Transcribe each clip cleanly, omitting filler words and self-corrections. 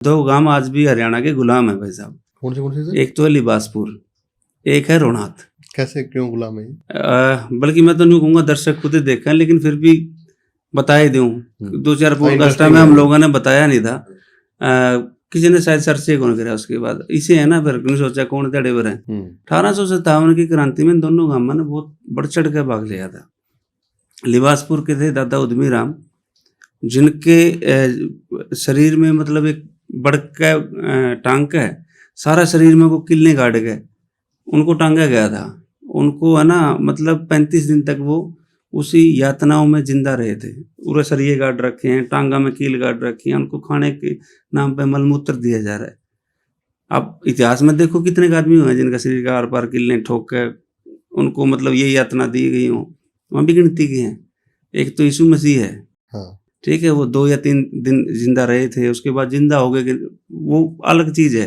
दो गांव आज भी हरियाणा के गुलाम है भाई साहब। कौन से सर? एक तो है लिबासपुर, एक है रोहनात। कैसे, क्यों गुलाम है? बल्कि मैं तो नहीं कहूँगा, दर्शक खुद ही देखा है, लेकिन फिर भी बता ही दूं। 2-4 पॉडकास्ट में हम लोगों ने बताया नहीं था। किसी ने शायद सर्च ही कौन करा उसके बाद इसे है ना, फिर नहीं सोचा कौन थे पर है। 1857 की क्रांति में दोनों गांव ने बहुत बढ़ चढ़ कर भाग लिया था। लिबासपुर के थे दादा उद्यमी राम, जिनके शरीर में मतलब एक बड़का टांग है, सारा शरीर में वो किलने काट गए, उनको टांगा गया था। उनको है ना मतलब 35 दिन तक वो उसी यातनाओं में जिंदा रहे थे। पूरे सरिये गाड़ रखे हैं, टांगा में कील गाड़ रखी है, उनको खाने के नाम पे मलमूत्र दिया जा रहा है। अब इतिहास में देखो कितने आदमी हुए हैं जिनका शरीर का आर पार किलने ठोक कर उनको मतलब ये यातना दी गई हो, वहाँ भी गिनती की हैं। एक तो यीशु मसीह है, ठीक है, वो 2 या 3 दिन जिंदा रहे थे, उसके बाद जिंदा हो गए, वो अलग चीज है।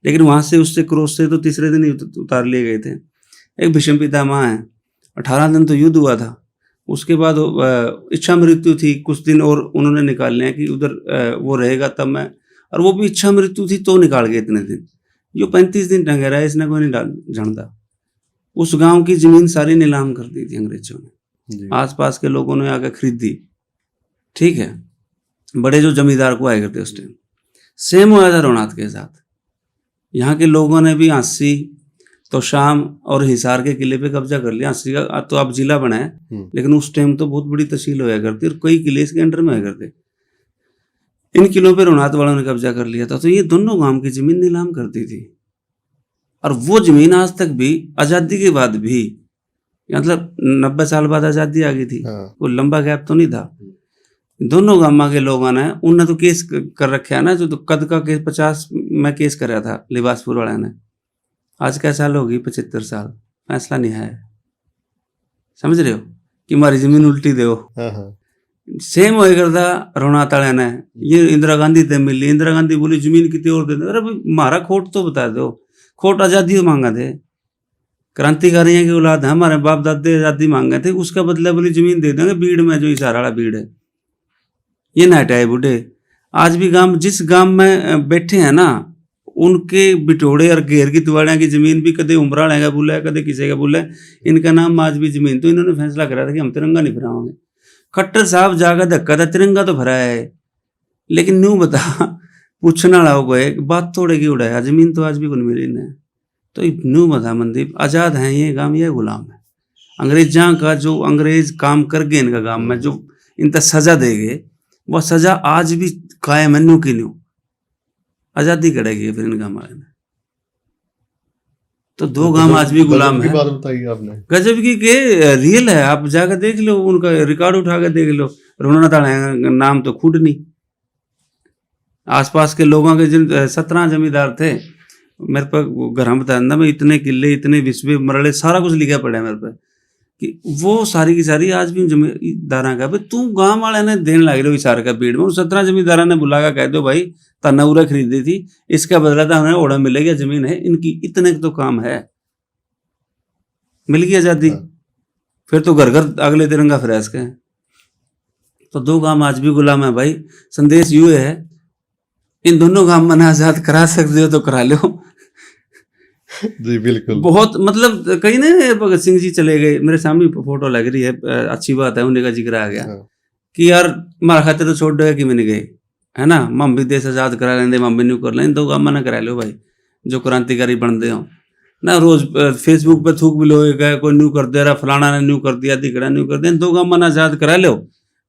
लेकिन वहां से उससे क्रोस से तो तीसरे दिन ही उतार लिए गए थे। एक भीष्म पितामह है, 18 दिन तो युद्ध हुआ था, उसके बाद इच्छा मृत्यु थी, कुछ दिन और उन्होंने निकालने हैं कि उधर वो रहेगा तब मैं, और वो भी इच्छा मृत्यु थी तो निकाल गए इतने दिन। यो 35 दिन टंगे रहा है, इसने कोई नहीं जानता। उस गांव की जमीन सारी नीलाम कर दी थी अंग्रेजों ने, आसपास के लोगों ने आकर खरीद दी, ठीक है, बड़े जो जमींदार को आए करते उस टाइम। सेम हुआ था रोहनात के साथ। यहाँ के लोगों ने भी आंसी तो शाम और हिसार के किले पे कब्जा कर लिया। आंसी का तो अब जिला बना है, लेकिन उस टाइम तो बहुत बड़ी तहसील होया करती और कई किले इसके अंडर में होया करते। इन किलों पे रोहनात वालों ने कब्जा कर लिया था। तो ये दोनों गांव की जमीन नीलाम कर दी थी, और वो जमीन आज तक भी आजादी के बाद भी, मतलब 90 साल बाद आजादी आ गई थी, कोई लंबा गैप तो नहीं था। दोनों गांव के लोगों ने उनने तो केस कर रखे है ना, जो तो कद का केस 50 में केस कराया था लिबासपुर वाले ने। आज क्या साल होगी, 75 साल, फैसला नहीं है। समझ रहे हो कि हमारी जमीन उल्टी दो। सेम हो करता रोहनात वाले ने। ये इंदिरा गांधी से मिली, इंदिरा गांधी बोली जमीन कितनी और दे दो। अरे भाई हमारा खोट तो बता दो, खोट आजादी मांगा थे, क्रांतिकारियों की औलाद है, हमारे बाप दादे आजादी मांगे थे, उसका बदला बोली जमीन दे देंगे बीड़ में, जो इशारा वाला बीड़ है। ये ना हटाए बूढ़े। आज भी गांव, जिस गांव में बैठे हैं ना, उनके बिटोड़े और घेर की तुवाड़ियाँ की जमीन भी कदे उमरा लेगा बोला है, कदे किसी का बोला है, इनका नाम आज भी जमीन। तो इन्होंने फैसला करा था कि हम तिरंगा नहीं फहराएंगे। खट्टर साहब जाकर धक्का था, तिरंगा तो फहराया है, लेकिन न्यू बता पूछना वाला हो गए, बात थोड़े की उड़ाया, जमीन तो आज भी कुछ मिली नहीं। तो न्यू बता मनदीप, आज़ाद हैं ये गांव, ये गुलाम है। अंग्रेजा का जो अंग्रेज काम कर गए इनका गांव में, जो इनका सजा देंगे, वह सजा आज भी कायम है, न्यू की न्यू। आजादी करेगी फिर इन गांव ने। तो 2 गांव आज भी गुलाम है। बात बताइए आपने, गजब की के रियल है, आप जाकर देख लो, उनका रिकॉर्ड उठा कर देख लो। रोहनात नाम तो खुद नहीं। आसपास के लोगों के जिन 17 जमींदार थे, मेरे पर घर में बताया मैं, इतने किले, इतने विस्वे मरड़े, सारा कुछ लिखा पड़ा है मेरे पे, कि वो सारी की सारी आज भी जमींदारा का भाई तू गांव वाले ने देने लगे लो इशार का भीड़ में। उन 17 जमींदारा ने बुला कह दो भाई तनौरा खरीदी थी, इसका बदला था हमें ओढ़ा मिलेगा, जमीन है इनकी, इतने तो काम है, मिल गई आजादी। फिर तो घर घर अगले तिरंगा फहरास के। तो 2 गांव आज भी गुलाम है भाई। संदेश यू है, इन दोनों गांव में आजाद करा सकते हो तो करा लो। जी बिल्कुल। बहुत मतलब कहीं ना भगत सिंह जी चले गए, मेरे सामने फोटो लग रही है, अच्छी बात है, उन्हीं का जिक्र आ गया कि यार हमारा खाते तो छोड़ दो कि मैंने गए, है ना, हम भी देश आजाद करा लेंगे, हम भी न्यू कर लें। 2 गांव मना करा लो भाई, जो क्रांतिकारी बनते हो ना। रोज फेसबुक पे थूक भी लोगे, कोई न्यू कर दे रहा, फलाना ने न्यू कर दिया, दिखड़ा न्यू कर दिया। 2 गांव मना आजाद करा लो,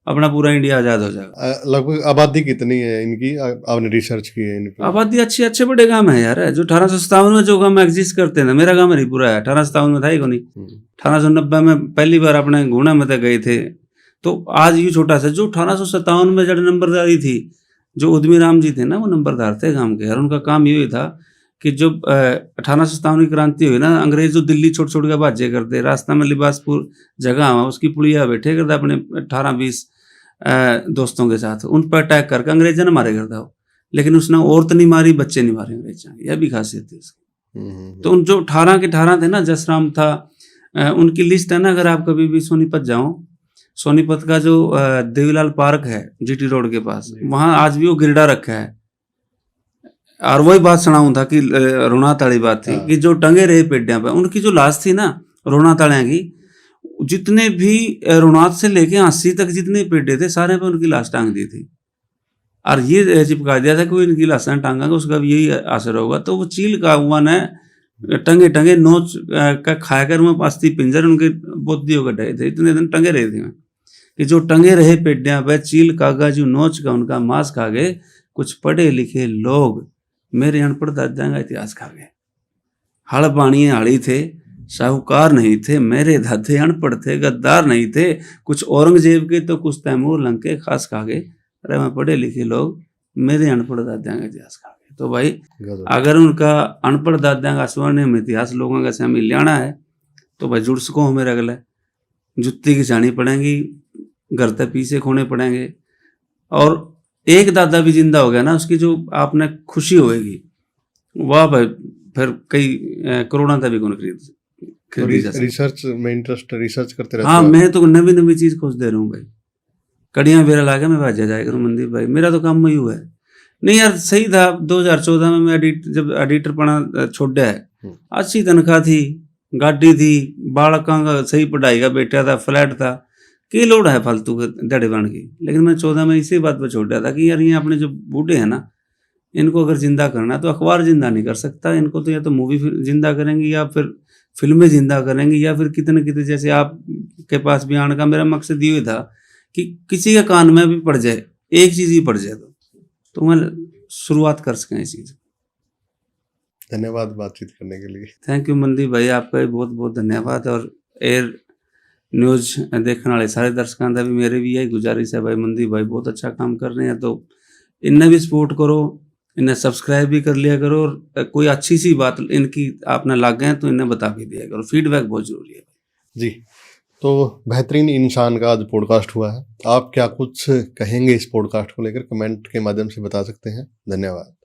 अपना पूरा इंडिया आजाद हो जाएगा। लगभग आबादी कितनी है इनकी, आपने रिसर्च की है इन? आबादी अच्छे बड़े गांव है यार, जो 1857 में जो गांव एग्जिस्ट करते हैं, मेरा गांव नहीं पूरा है, 1857 में था ही को नहीं। 1890 में पहली बार अपने गुणा में गए थे, तो आज ये छोटा सा, जो 1857 में जब नंबरदारी थी, जो उद्यमी राम जी थे ना, वो नंबरदार थे गांव के। और उनका काम ये था कि जब 1857 की क्रांति हुई ना, अंग्रेज जो दिल्ली छोड़ छोड़ के भाजे करते, रास्ता में लिबासपुर जगह हुआ, उसकी पुलिया बैठे करता अपने 18-20 दोस्तों के साथ, उन पर अटैक करके अंग्रेजों ने मारे करता हो। लेकिन उसने औरत नहीं मारी, बच्चे नहीं मारे अंग्रेजा, यह भी खासियत थी उसकी। तो उन जो 18 के 18 थे ना, जसराम था, उनकी लिस्ट है ना, अगर आप कभी भी सोनीपत जाओ, सोनीपत का जो देवीलाल पार्क है जीटी रोड के पास, वहां आज भी वो गिरडा रखा है। और वही बात सुनाऊं था कि रोनात वाली बात थी हाँ। कि जो टंगे रहे पेड्या पे उनकी जो लाश थी ना रोनात वाले की, जितने भी रोनात से लेके 80 तक जितने पेड्डे थे सारे पे उनकी लाश टांग दी थी और ये चिपका दिया था कि वो इनकी लाशें टांगांगे उसका भी यही असर होगा। तो वो चील का हुआ ने टंगे टंगे नोच का खाकर मैं अस्थि पिंजर उनके बोधियों के ढहे थे, इतने दिन टंगे रहे थे कि जो टंगे रहे पेड्या पे चील कागा जो नोच का उनका मांस खा गए, कुछ पढ़े लिखे लोग मेरे अनपढ़ दादा का इतिहास खा गए। हड़ बाणिये हाड़ी थे, साहूकार नहीं थे, मेरे दादे अनपढ़ थे, गद्दार नहीं थे, कुछ औरंगजेब के तो कुछ तैमूर लंग के खास खा गए। अरे मैं पढ़े लिखे लोग मेरे अनपढ़ दादा का इतिहास खा गए। तो भाई अगर उनका अनपढ़ दादा का स्वर्णिम इतिहास लोगों का सामने लाना है तो भाई जुड़ सको हो मेरे अगले, जुत्ती की छानी पड़ेंगी, घर तक पीछे खोने पड़ेंगे। और एक दादा भी जिंदा हो गया ना, उसकी जो आपने खुशी होएगी वाह भाई, फिर कई करोड़ों तक भी कौन खरीदी जा सकती। रिसर्च में इंटरेस्ट, रिसर्च करते रहते हाँ हो? मैं तो नवी नवी चीज खोज दे रहा हूँ भाई, कड़ियां बेरा लाके मैं भाजा जाया करूँ मनदीप भाई, मेरा तो काम वही हुआ है। नहीं यार सही था, 2014 में मैं जब एडिटर पढ़ा छोड़ा है, अच्छी तनख्वाह थी, गाड़ी थी, बालकों का सही पढ़ाई का बेटा था, फ्लैट था, की लोड है फालतू के दड़े बन की। लेकिन मैं 14 में इसी बात पर छोड़ा था कि यार ये अपने जो बूढ़े हैं ना, इनको अगर जिंदा करना है तो अखबार जिंदा नहीं कर सकता, इनको तो या तो मूवी जिंदा करेंगी या फिर फिल्में जिंदा करेंगी या फिर कितने कितने, जैसे आप के पास भी आने का मेरा मकसद ये था कि किसी के कान में भी पड़ जाए, एक चीज ही पड़ जाए तो मैं शुरुआत कर सकें इस चीज। धन्यवाद बातचीत करने के लिए। थैंक यू मनदीप भाई, आपका भी बहुत बहुत धन्यवाद। और एयर न्यूज देखने वाले सारे दर्शकों का भी मेरे भी यही गुजारिश है भाई, मनदीप भाई बहुत अच्छा काम कर रहे हैं, तो इन्हें भी सपोर्ट करो, इन्हें सब्सक्राइब भी कर लिया करो, और कोई अच्छी सी बात इनकी आपने लागे हैं तो इन्हें बता भी दिया करो, फीडबैक बहुत जरूरी है जी। तो बेहतरीन इंसान का आज पॉडकास्ट हुआ है, आप क्या कुछ कहेंगे इस पॉडकास्ट को लेकर, कमेंट के माध्यम से बता सकते हैं। धन्यवाद।